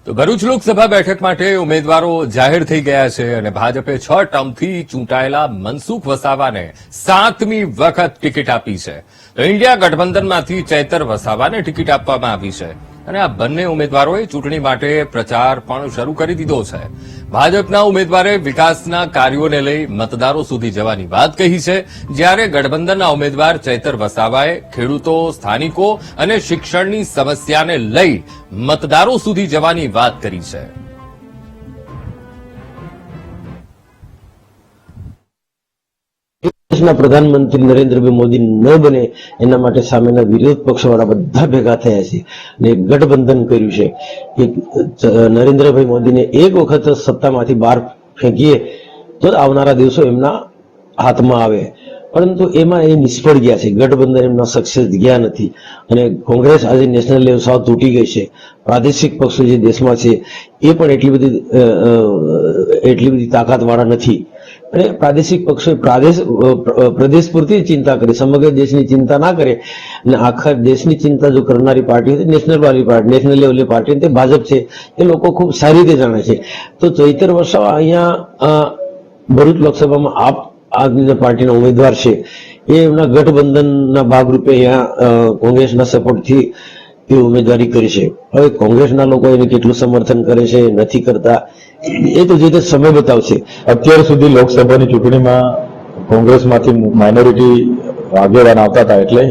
તો ભરૂચ લોકસભા બેઠક માટે ઉમેદવારો જાહેર થઈ ગયા છે અને ભાજપે 6 ટર્મથી ચૂંટાયેલા મનસુખ વસાવાને 7મી વખત ટિકિટ આપી છે. તો ઇન્ડિયા ગઠબંધનમાંથી ચૈતર વસાવાને ટિકિટ આપવામાં આવી છે અને આ બંને ઉમેદવારોએ ચૂંટણી માટે પ્રચાર પણ શરૂ કરી દીધો છે. ભાજપના ઉમેદવારે વિકાસના કાર્યોને લઈ મતદારો સુધી જવાની વાત કહી છે, જ્યારે ગઠબંધનના ઉમેદવાર ચૈતર વસાવાએ ખેડૂતો, સ્થાનિકો અને શિક્ષણની સમસ્યાને લઈ મતદારો સુધી જવાની વાત કરી છે. દેશના પ્રધાનમંત્રી નરેન્દ્રભાઈ મોદી ન બને એના માટે સામેના વિરોધ પક્ષવાળા બધા ભેગા થયા છે અને ગઠબંધન કર્યું છે કે નરેન્દ્રભાઈ મોદીને એક વખત સત્તામાંથી બહાર ફેંકીએ તો આવનારા દિવસો એમના હાથમાં આવે, પરંતુ એમાં એ નિષ્ફળ ગયા છે. ગઠબંધન એમના સક્સેસ ગયા નથી અને કોંગ્રેસ આજે નેશનલ લેવલ સાવ તૂટી ગઈ છે. પ્રાદેશિક પક્ષો જે દેશમાં છે એ પણ એટલી બધી તાકાતવાળા નથી અને પ્રાદેશિક પક્ષોએ પ્રદેશ પૂરતી ચિંતા કરી, સમગ્ર દેશની ચિંતા ના કરે અને આખા દેશની ચિંતા જો કરનારી પાર્ટી નેશનલ લેવલની પાર્ટી તે ભાજપ છે. એ લોકો ખૂબ સારી રીતે જાણે છે. તો ચૈતર વસાવા અહીંયા ભરૂચ લોકસભામાં આપ આદમી પાર્ટીના ઉમેદવાર છે. એ એમના ગઠબંધનના ભાગરૂપે અહીંયા કોંગ્રેસના સપોર્ટથી એ ઉમેદવારી કરી છે. હવે કોંગ્રેસના લોકો એને કેટલું સમર્થન કરે છે નથી કરતા એ તો જે સમય બતાવશે. અત્યાર સુધી લોકસભાની ચૂંટણીમાં કોંગ્રેસમાંથી માઇનોરિટી આગેવાન આવતા હતા, એટલે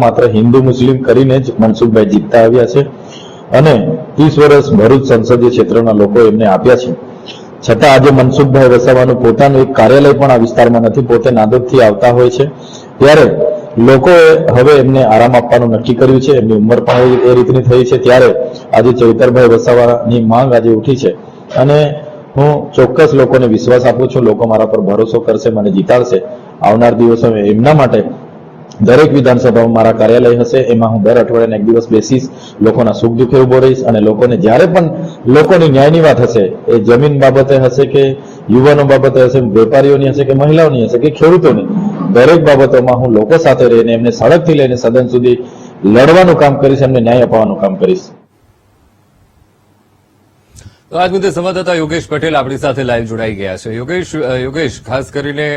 માત્ર હિન્દુ મુસ્લિમ કરીને જ મનસુખભાઈ જીતતા આવ્યા છે અને 30 વર્ષ ભરૂચ સંસદીય ક્ષેત્રના લોકો એમને આપ્યા છે. છતાં આજે મનસુખભાઈ વસાવાનું પોતાનું એક કાર્યાલય પણ આ વિસ્તારમાં નથી, પોતે નાદોદથી આવતા હોય છે. ત્યારે લોકોએ હવે એમને આરામ આપવાનું નક્કી કર્યું છે. એમની ઉંમર પણ એ રીતની થઈ છે. ત્યારે આજે ચૈતરભાઈ વસાવાની માંગ આજે ઉઠી છે અને હું ચોક્કસ લોકોને વિશ્વાસ આપું છું, લોકો મારા પર ભરોસો કરશે, મને જીતાડશે. આવનાર દિવસો એમના માટે દરેક વિધાનસભામાં મારા કાર્યાલય હશે, એમાં હું દર અઠવાડિયાને એક દિવસ બેસીશ, લોકોના સુખ દુઃખે ઉભો રહીશ અને લોકોને જ્યારે પણ લોકોની ન્યાયની વાત હશે, એ જમીન બાબતે હશે કે યુવાનો બાબતે હશે, વેપારીઓની હશે કે મહિલાઓની હશે કે ખેડૂતોની, દરેક બાબતોમાં હું લોકો સાથે રહીને એમને સડકથી લઈને સદન સુધી લડવાનું કામ કરીશ, એમને ન્યાય અપાવવાનું કામ કરીશ. તો આજ મુદ્દે સંવાદદાતા યોગેશ પટેલ આપણી સાથે લાઈવ જોડાઈ ગયા છે. યોગેશ, ખાસ કરીને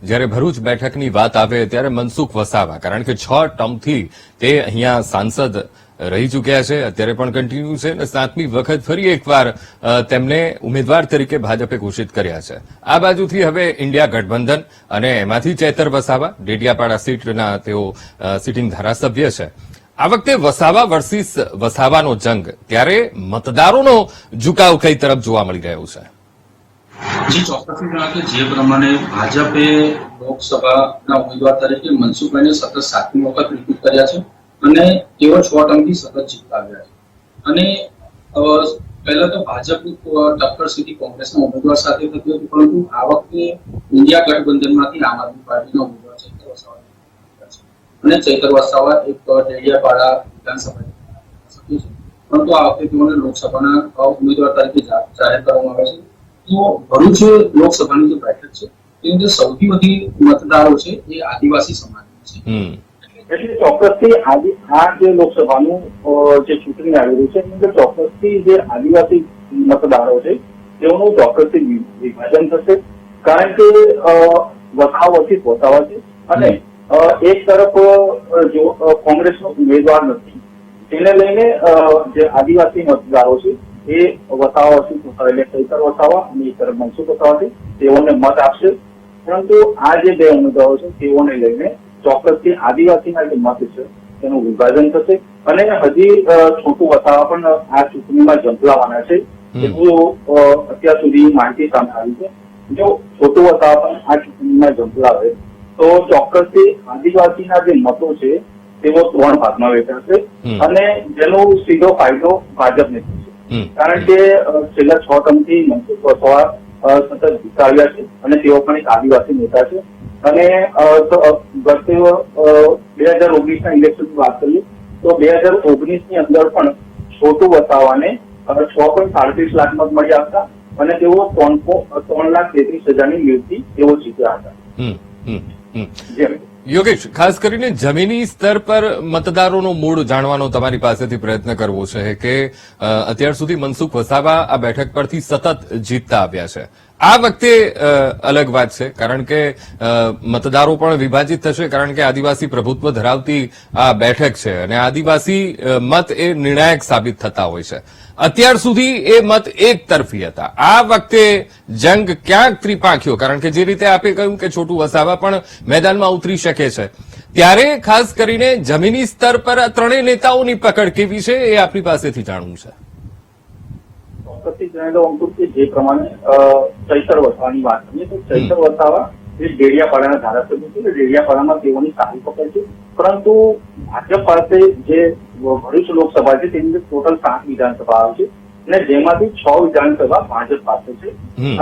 જ્યારે ભરૂચ બેઠકની વાત આવે ત્યારે મનસુખ વસાવા, કારણ કે 6 ટર્મથી તે અહીંયા સાંસદ રહી ચૂક્યા છે, અત્યારે પણ કન્ટિન્યુ છે અને 7મી વખત ફરી એકવાર તેમને ઉમેદવાર તરીકે ભાજપે ઘોષિત કર્યા છે. આ બાજુથી હવે ઇન્ડિયા ગઠબંધન અને એમાંથી ચૈતર વસાવા ડેડિયાપાડા સીટના તેઓ સિટિંગ ધારાસભ્ય છે. આ વખતે વસાવા વર્સિસ વસાવાનો જંગ, ત્યારે મતદારોનો ઝુકાવ કઈ તરફ જોવા મળી રહ્યો છે? જી ચોક્કસથી જણાવે જે પ્રમાણે ભાજપે લોકસભાના ઉમેદવાર તરીકે મનસુખભાઈને સતત 7મી વખત રિપીટ કર્યા છે અને તેઓ 6 ટર્મથી સતત જીતતા આવ્યા છે. અને પહેલા તો ભાજપની ટક્કર સીધી કોંગ્રેસના ઉમેદવાર સાથે થતી હતી, પરંતુ આ વખતે ઇન્ડિયા ગઠબંધનમાંથી આમ આદમી પાર્ટીના ઉમેદવાર ચૈતર વસાવા અને ચૈતર વસાવા એક ડેડિયાપાડા વિધાનસભા સભ્ય છે, પરંતુ આ વખતે તેઓને લોકસભાના ઉમેદવાર તરીકે જાહેર કરવામાં આવે છે. તો ભરૂચ લોકસભાની જે બેઠક છે તેની અંદર સૌથી વધુ મતદારો છે એ આદિવાસી સમાજ છે. એટલે ચોક્કસથી આજે આ જે લોકસભાનું જે ચૂંટણી આવી રહી છે એની અંદર ચોક્કસથી જે આદિવાસી મતદારો છે તેઓનું ચોક્કસથી વિભાજન થશે, કારણ કે વસાવાથી વસાવા છે અને એક તરફ જો કોંગ્રેસનો ઉમેદવાર નથી, તેને લઈને જે આદિવાસી મતદારો છે એ વસાવાથી એટલે ચૈતર વસાવા અને એક તરફ મનસુખ વસાવા છે તેઓને મત આપશે. પરંતુ આ જે બે ઉમેદવારો છે તેઓને લઈને ચોક્કસથી આદિવાસીના જે મત છે તેનું વિભાજન થશે અને હજી છોટું વસાવા પણ આ ચૂંટણીમાં ઝંપલાવાના છે એવું અત્યાર સુધી માહિતી સામે આવી છે. જો છોટું વસાવા પણ આ ચૂંટણીમાં ઝંપલાવે તો ચોક્કસથી આદિવાસીના જે મતો છે તેઓ 3 ભાગમાં વહેંચાશે અને જેનો સીધો ફાયદો ભાજપને થશે, કારણ કે છેલ્લા 6 ટર્મથી મનસુખ વસાવા સતત જીતતા આવ્યા છે અને તેઓ પણ એક આદિવાસી નેતા છે. અને ગત 2019ના ઇલેક્શનની વાત કરીએ તો 2019ની અંદર પણ છોટું વસાવાને 6.37 લાખ મત મળ્યા હતા અને તેઓ 3,33,000ની લીડથી તેઓ જીત્યા હતા. યોગેશ, ખાસ કરીને જમીની સ્તર પર મતદારોનો મૂડ જાણવાનો તમારી પાસેથી પ્રયત્ન કરવો છે કે અત્યાર સુધી મનસુખ વસાવા આ બેઠક પરથી સતત જીતતા આવ્યા છે. આ વખતે અલગ વાત છે, કારણ કે મતદારો પણ વિભાજિત થશે, કારણ કે આદિવાસી પ્રભુત્વ ધરાવતી આ બેઠક છે અને આદિવાસી મત એ નિર્ણાયક સાબિત થતા હોય છે. અત્યાર સુધી એ મત એક તરફી હતા. આ વખતે જંગ ક્યાંક ત્રિપાંખ્યો, કારણ કે જે રીતે આપે કહ્યું કે છોટુ વસાવા પણ મેદાનમાં ઉતરી શકે છે, ત્યારે ખાસ કરીને જમીની સ્તર પર આ ત્રણેય નેતાઓની પકડ કેવી છે એ આપણી પાસેથી જાણવું છે. ચોક્કસથી જણાવી દઉં અંકુર કે જે પ્રમાણે ચૈતર વસાવાની વાત કરીએ તો ચૈતર વસાવા જે ડેડિયાપાડાના ધારાસભ્ય છે, ડેડિયાપાડામાં તેઓની સારી પકડ છે, પરંતુ ભાજપ પાસે જે ભરૂચ લોકસભા છે તેની અંદર ટોટલ 7 વિધાનસભા આવે છે અને જેમાંથી 6 વિધાનસભા ભાજપ પાસે છે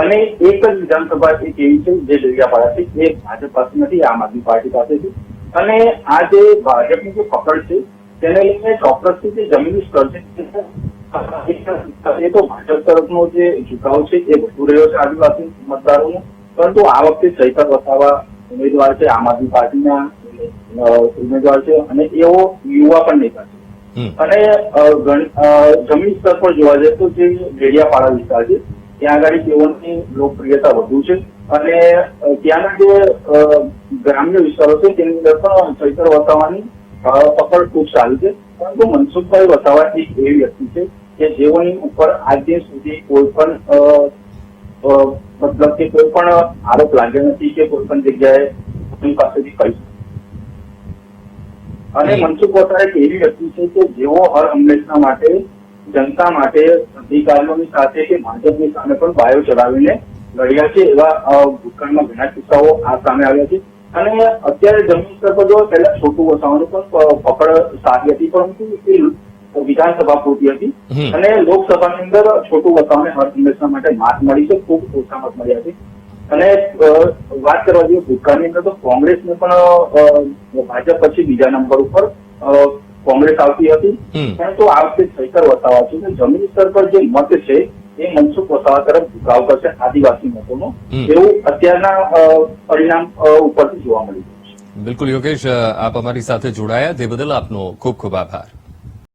અને એક જ વિધાનસભા એક એવી છે જે ડેડિયાપાડા છે, એ ભાજપ પાસે નથી, આમ આદમી પાર્ટી પાસે છે. અને આ જે ભાજપની જે પકડ છે તેને લઈને ચોક્કસથી જે જમીની સ્તર છે એ તો ભાજપ તરફનો જે ઝુકાવ છે એ વધુ રહ્યો છે આદિવાસી મતદારોનો, પરંતુ આ વખતે ચૈતર વસાવા ઉમેદવાર છે, આમ આદમી પાર્ટીના ઉમેદવાર છે અને એવો યુવા પણ નેતા છે. અને જમીન સ્તર પર જોવા જાય તો જે ડેડિયાપાડા વિસ્તાર છે ત્યાં આગળ તેઓની લોકપ્રિયતા વધુ છે અને ત્યાંના જે ગ્રામ્ય વિસ્તારો છે તેની અંદર પણ ચૈતર વસાવાની પકડ ખૂબ સારી છે. પરંતુ મનસુખભાઈ વસાવા એક એવી વ્યક્તિ છે કે જેઓની ઉપર આજ દિન સુધી કોઈ પણ મતલબ કે કોઈ પણ આરોપ લાગ્યો નથી કે કોઈ પણ જગ્યાએ કોઈની પાસેથી કહી અને મનસુખ વસાવા એક એવી વ્યક્તિ છે કે જેઓ હર હંમેશા માટે જનતા માટે અધિકારીઓની સાથે કે ભાજપની સામે પણ બાયો ચડાવીને લડ્યા છે. એવા ભૂતકાળમાં ઘણા કિસ્સાઓ આ સામે આવ્યા છે અને અત્યારે જમીન સ્તર પર જો પહેલા છોટુ વસાવાનું પણ પકડ સારી હતી, પરંતુ એ વિધાનસભા પૂરતી હતી અને લોકસભાની અંદર છોટુ વસાવાને હર હંમેશા માટે માત મળી છે, ખૂબ ઓછા મત મળ્યા છે. અને વાત કરવા જોઈએ ભૂતકાળની અંદર તો કોંગ્રેસને પણ ભાજપ પછી બીજા નંબર ઉપર કોંગ્રેસ આવતી હતી, પરંતુ આ વખતે ચૈતર વસાવા છે જમીન સ્તર પર જે મત છે એ મનસુખ વસાવા તરફ ઝુકાવ કરશે આદિવાસી મતોનો, એવું અત્યારના પરિણામ ઉપરથી જોવા મળી રહ્યું છે. બિલકુલ યોગેશ, આપ અમારી સાથે જોડાયા તે બદલ આપનો ખૂબ ખૂબ આભાર.